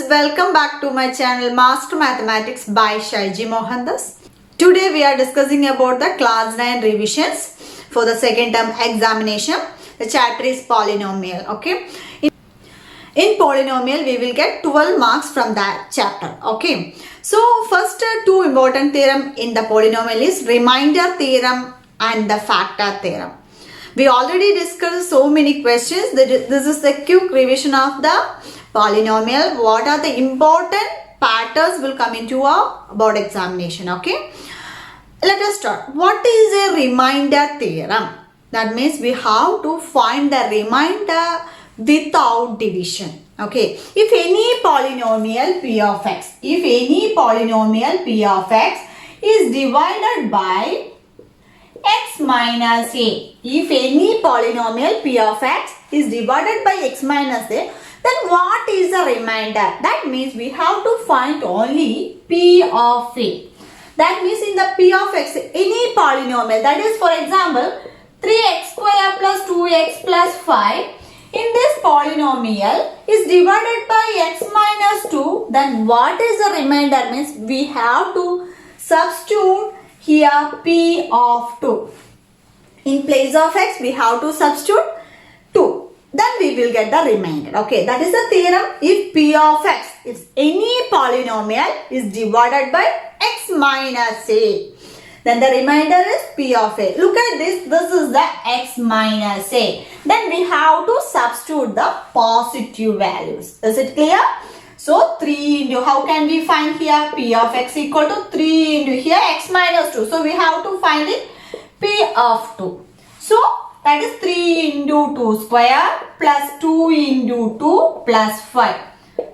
welcome back to my channel Master Mathematics by Shaiji Mohandas. Today we are discussing about the class 9 revisions for the second term examination. The chapter is polynomial. Okay. In polynomial we will get 12 marks from that chapter. Okay. So first two important theorem in the polynomial is remainder theorem and the factor theorem. We already discussed so many questions. This is the quick revision of the polynomial. What are the important patterns will come into our board examination. Okay. Let us start. What is a remainder theorem? That means we have to find the remainder without division. Okay. If any polynomial p of x, is divided by x minus a. If any polynomial p of x is divided by x minus a, then what is the remainder? That means we have to find only p of a. That means in the p of x, any polynomial, that is for example 3x square plus 2x plus 5, in this polynomial is divided by x minus 2, then what is the remainder? Means we have to substitute here p of 2. In place of x, we have to substitute 2. Then we will get the remainder. Okay, that is the theorem. If p of x, if any polynomial is divided by x minus a, then the remainder is p of a. Look at this. This is the x minus a. Then we have to substitute the positive values. Is it clear? So 3 into, how can we find here? P of x equal to 3 into here x minus 2. So we have to find it p of 2. So that is 3 into 2 square plus 2 into 2 plus 5.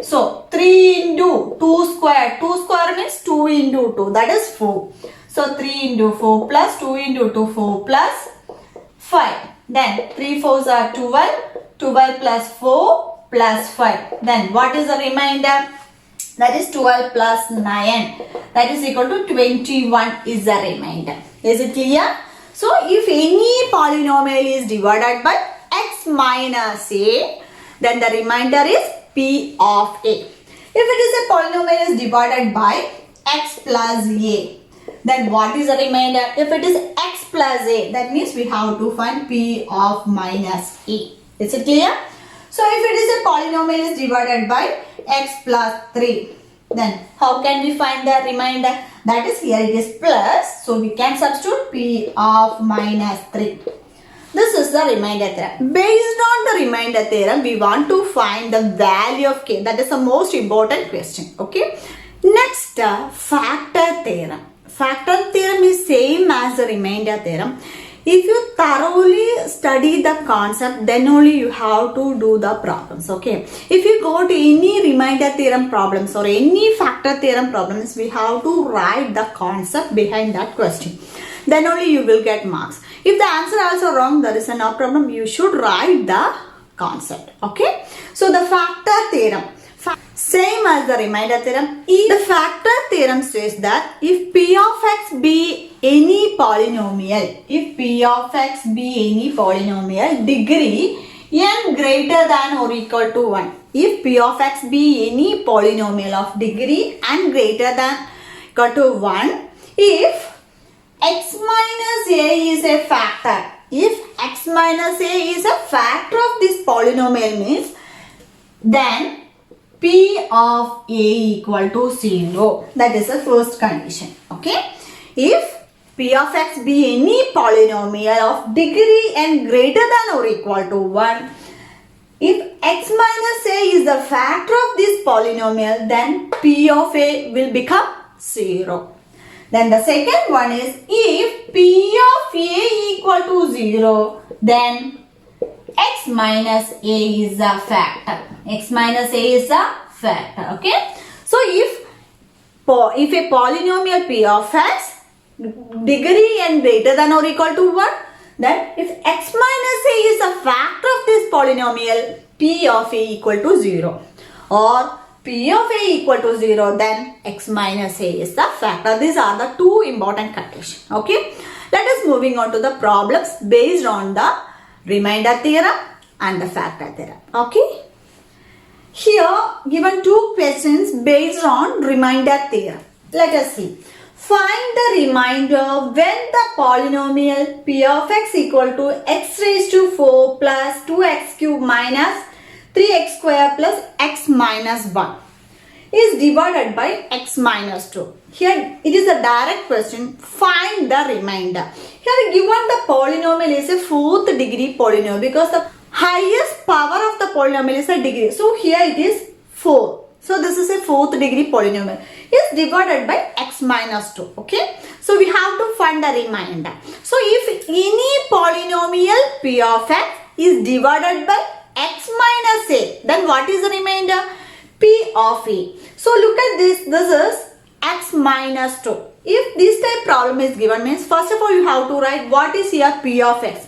So 3 into 2 square. 2 square means 2 into 2. That is 4. So 3 into 4 plus 2 into 2, 4 plus 5. Then 3 4s are 12. 12 plus 4 plus 5. Then what is the remainder? That is 12 plus 9. That is equal to 21 is the remainder. Is it clear? So if any polynomial is divided by x minus a, then the remainder is p of a. If it is a polynomial is divided by x plus a, then what is the remainder? If it is x plus a, that means we have to find p of minus a. Is it clear? So if it is a polynomial is divided by x plus 3, then how can we find the remainder? That is, here it is plus, so we can substitute p of minus 3. This is the remainder theorem. Based on the remainder theorem, we want to find the value of k. That is the most important question. Okay. Next, factor theorem. Factor theorem is same as the remainder theorem. If you thoroughly study the concept, then only you have to do the problems. Okay. If you go to any remainder theorem problems or any factor theorem problems, we have to write the concept behind that question. Then only you will get marks. If the answer also wrong, there is no problem. You should write the concept. Okay. So the factor theorem, same as the remainder theorem. The factor theorem says that if p of x be any polynomial, degree n greater than or equal to 1. If p of x be any polynomial of degree n greater than equal to 1, if x minus a is a factor, if x minus a is a factor of this polynomial means, then p of a equal to 0. That is the first condition. Okay. If p of x be any polynomial of degree n greater than or equal to 1, if x minus a is the factor of this polynomial, then p of a will become 0. Then the second one is, if p of a equal to 0, then x minus a is a factor. X minus a is a factor. Okay. So if a polynomial p of x degree n greater than or equal to 1, then if x minus a is a factor of this polynomial, p of a equal to 0. Or p of a equal to 0, then x minus a is the factor. These are the two important conditions. Okay. Let us moving on to the problems based on the remainder theorem and the factor theorem. Okay. Here given two questions based on remainder theorem. Let us see. Find the remainder when the polynomial p of x equal to x raised to 4 plus 2x cube minus 3x square plus x minus 1 is divided by x minus 2. Here it is a direct question. Find the remainder. Here given the polynomial is a fourth degree polynomial because the highest power of the polynomial is a degree. So here it is 4. So this is a fourth degree polynomial. Is divided by x minus 2. Okay. So we have to find the remainder. So if any polynomial p of x is divided by x minus a, then what is the remainder? P of a. So look at this. This is x minus 2. If this type problem is given, means first of all you have to write what is here p of x.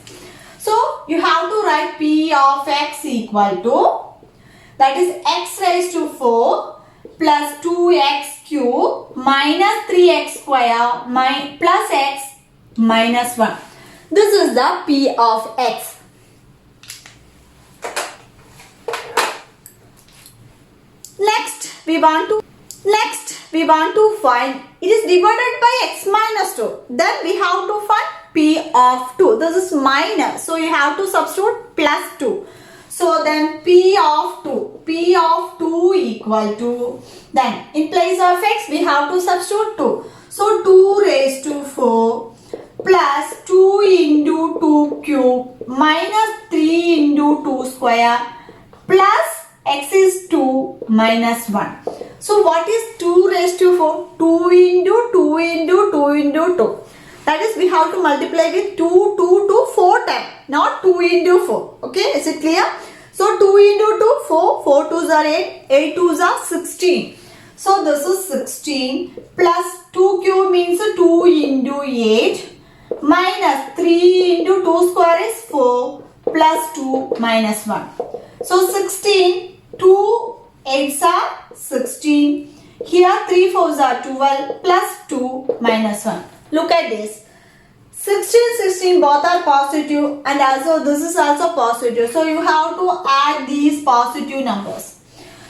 So you have to write p of x equal to, that is x raised to 4 plus 2x cube minus 3x square plus x minus 1. This is the p of x. Next we want to find, it is divided by x minus 2. Then we have to find p of 2. This is minus. So you have to substitute plus 2. So then p of 2 equal to, then in place of x we have to substitute 2. So 2 raised to 4 plus 2 into 2 cube minus 3 into 2 square plus x is 2 minus 1. So what is 2 raised to 4? 2 into 2 into 2 into 2. That is we have to multiply with 2 4 times, not 2 into 4. Okay, is it clear? So 2 into 2, 4, 4 2s are 8, 8 2s are 16. So this is 16 plus 2 cube means 2 into 8 minus 3 into 2 square is 4 plus 2 minus 1. So 16, 2 8s are 16. Here 3 4s are 12 plus 2 minus 1. Look at this. 16, 16 both are positive and also this is also positive. So you have to add these positive numbers.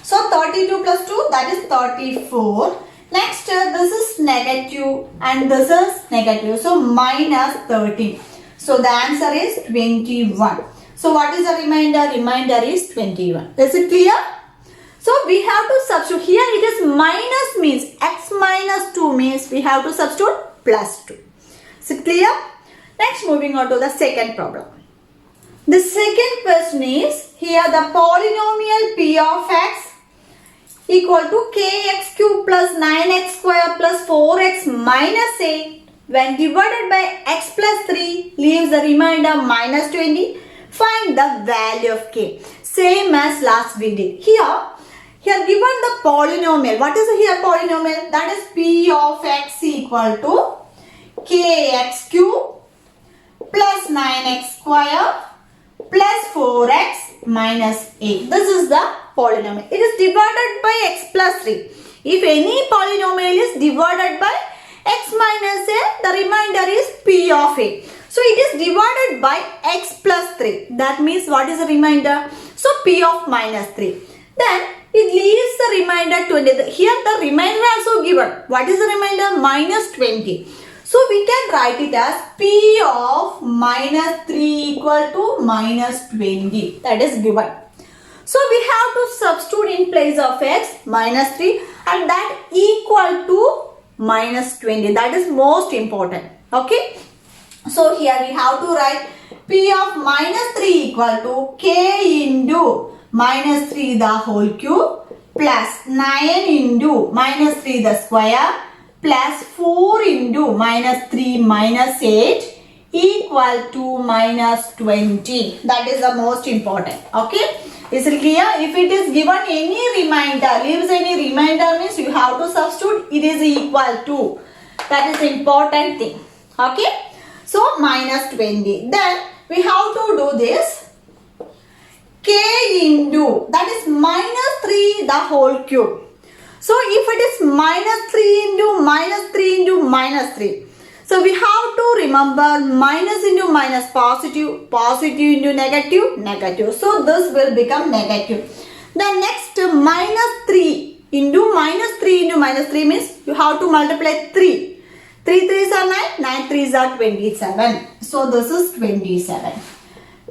So 32 plus 2, that is 34. Next this is negative and this is negative. So minus 13. So the answer is 21. So what is the remainder? Remainder is 21. Is it clear? So we have to substitute. Here it is minus means x minus 2 means we have to substitute plus 2. Is it clear? Next moving on to the second problem. The second question is here the polynomial p of x equal to kx cube plus 9x square plus 4x minus 8 when divided by x plus 3 leaves the remainder minus 20. Find the value of k. Same as last we did. Here given the polynomial. What is here polynomial? That is p of x equal to kx cube plus 9x square plus 4x minus 8. This is the polynomial. It is divided by x plus 3. If any polynomial is divided by x minus a, the remainder is p of a. So it is divided by x plus 3. That means what is the remainder? So p of minus 3. Then it leaves the remainder 20. Here the remainder also given. What is the remainder? Minus 20. So we can write it as p of minus 3 equal to minus 20. That is given. So we have to substitute in place of x minus 3 and that equal to minus 20. That is most important. Okay. So here we have to write p of minus 3 equal to k into minus 3 the whole cube plus 9 into minus 3 the square plus 4 into minus 3 minus 8 equal to minus 20. That is the most important. Okay. Is it clear? If it is given any remainder, leaves any remainder means you have to substitute it is equal to. That is important thing. Okay. So minus 20. Then we have to do this k into, that is minus 3 the whole cube. So if it is minus 3 into minus 3 into minus 3. So we have to remember minus into minus positive, positive into negative, negative. So this will become negative. Then next minus 3 into minus 3 means you have to multiply 3. 3 3s are 9, 9 3s are 27. So this is 27.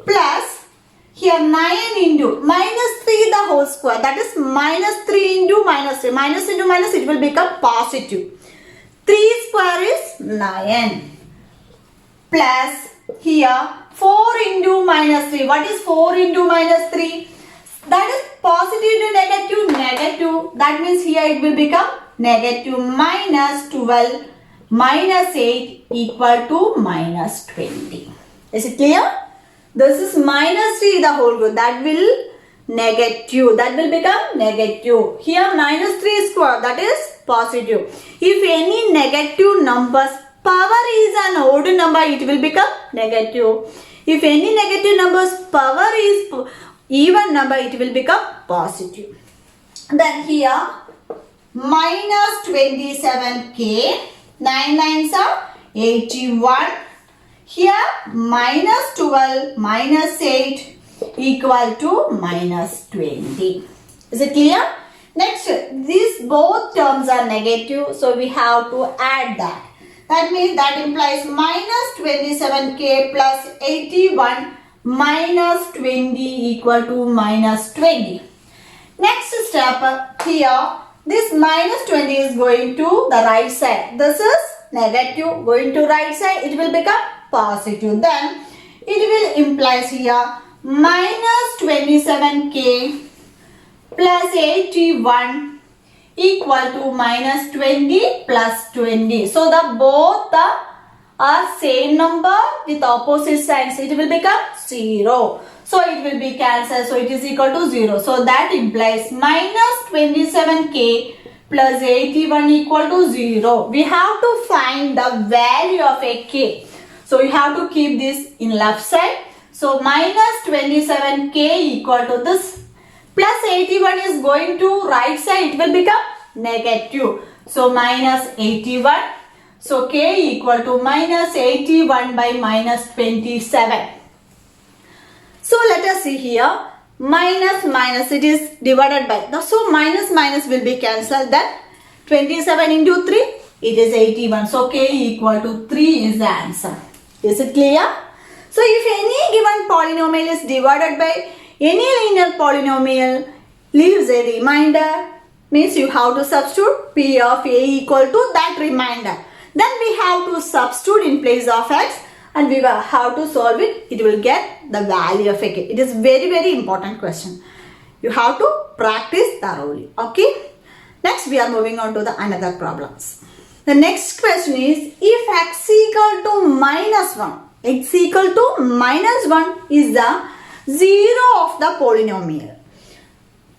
Plus here 9 into minus 3 the whole square, that is minus 3 into minus 3. Minus into minus, it will become positive. 3 square is 9. Plus here 4 into minus 3. What is 4 into minus 3? That is positive to negative, negative. That means here it will become negative minus 12 minus 8 equal to minus 20. Is it clear? This is minus 3 the whole group. That will negative. That will become negative. Here minus 3 square, that is positive. If any negative numbers power is an odd number, it will become negative. If any negative numbers power is even number, it will become positive. Then here minus 27k, 9 nines are 81. Here minus 12 minus 8 equal to minus 20. Is it clear? Next, these both terms are negative, so we have to add that. That means that implies minus 27k plus 81 minus 20 equal to minus 20. Next step, here this minus 20 is going to the right side. This is negative, going to right side, it will become positive. Then it will implies here minus 27k plus 81 equal to minus 20 plus 20. So the both are same number with opposite signs. It will become 0. So it will be cancelled. So it is equal to 0. So that implies minus 27k plus 81 equal to 0. We have to find the value of a k. So you have to keep this in left side. So minus 27k equal to this plus 81 is going to right side. It will become negative. So minus 81. So k equal to minus 81 by minus 27. So let us see here. Minus minus, it is divided by. So minus minus will be cancelled. Then 27 into 3, it is 81. So k equal to 3 is the answer. Is it clear? So if any given polynomial is divided by any linear polynomial leaves a remainder, means you have to substitute p of a equal to that remainder. Then we have to substitute in place of x and we will have to solve it. It will get the value of a k. It is very important question. You have to practice thoroughly. Okay. Next we are moving on to the another problems. The next question is, if x equal to minus 1, x equal to minus 1 is the 0 of the polynomial.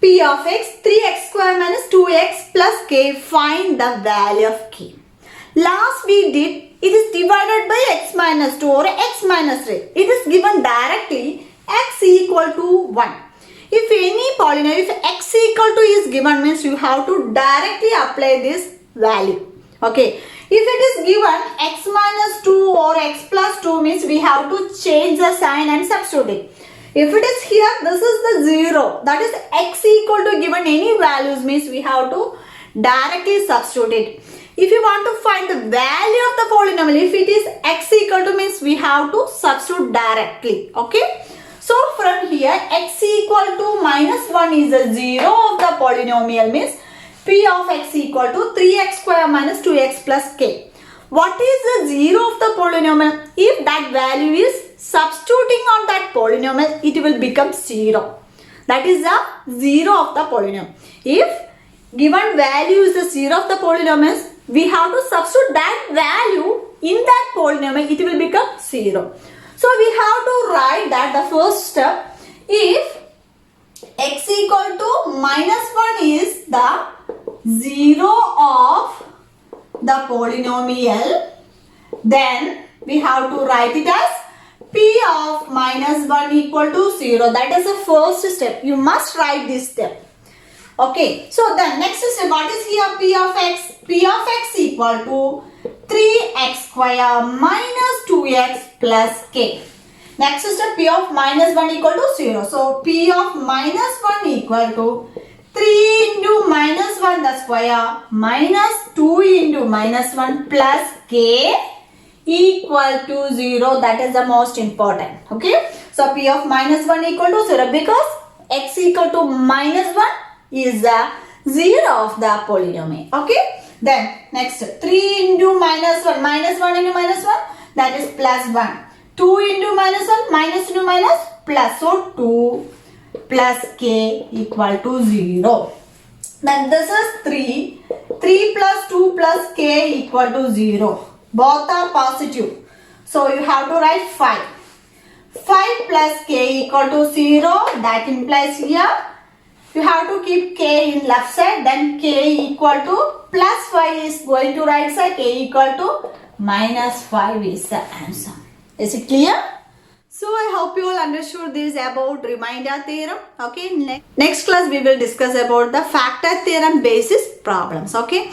P of x, 3x square minus 2x plus k, find the value of k. Last we did, it is divided by x minus 2 or x minus 3. It is given directly x equal to 1. If any polynomial, if x equal to is given, means you have to directly apply this value. Okay. If it is given x minus 2 or x plus 2, means we have to change the sign and substitute it. If it is here, this is the 0. That is x equal to given any values, means we have to directly substitute it. If you want to find the value of the polynomial, if it is x equal to, means we have to substitute directly. Okay. So from here, x equal to minus 1 is the 0 of the polynomial, means p of x equal to 3x square minus 2x plus k. What is the 0 of the polynomial? If that value is substituting on that polynomial, it will become 0. That is the 0 of the polynomial. If given value is the 0 of the polynomials, we have to substitute that value in that polynomial, it will become 0. So we have to write that the first step, if x equal to minus 1 is the 0 of the polynomial, then we have to write it as p of minus 1 equal to 0. That is the first step. You must write this step. Okay. So the next step, what is here? P of x. P of x equal to 3x square minus 2x plus k. Next step, p of minus 1 equal to 0. So p of minus 1 equal to 3 into minus 1 the square minus 2 into minus 1 plus k equal to 0. That is the most important. Okay. So p of minus 1 equal to 0 because x equal to minus 1 is the 0 of the polynomial. Okay. Then next 3 into minus 1 into minus 1 that is plus 1. 2 into minus 1 minus into minus plus. So 2 plus k equal to 0. Then this is 3. 3 plus 2 plus k equal to 0. Both are positive. So you have to write 5. 5 plus k equal to 0. That implies here you have to keep k in left side. Then k equal to plus 5 is going to right side. K equal to minus 5 is the answer. Is it clear? So I hope you all understood this about remainder theorem. Okay. Next class we will discuss about the factor theorem basis problems. Okay.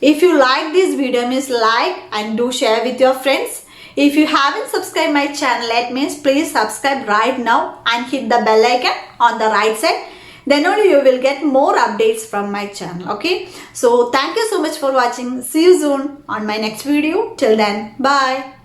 If you like this video, means like and do share with your friends. If you haven't subscribed my channel yet, means please subscribe right now and hit the bell icon on the right side. Then only you will get more updates from my channel. Okay. So thank you so much for watching. See you soon on my next video. Till then, bye.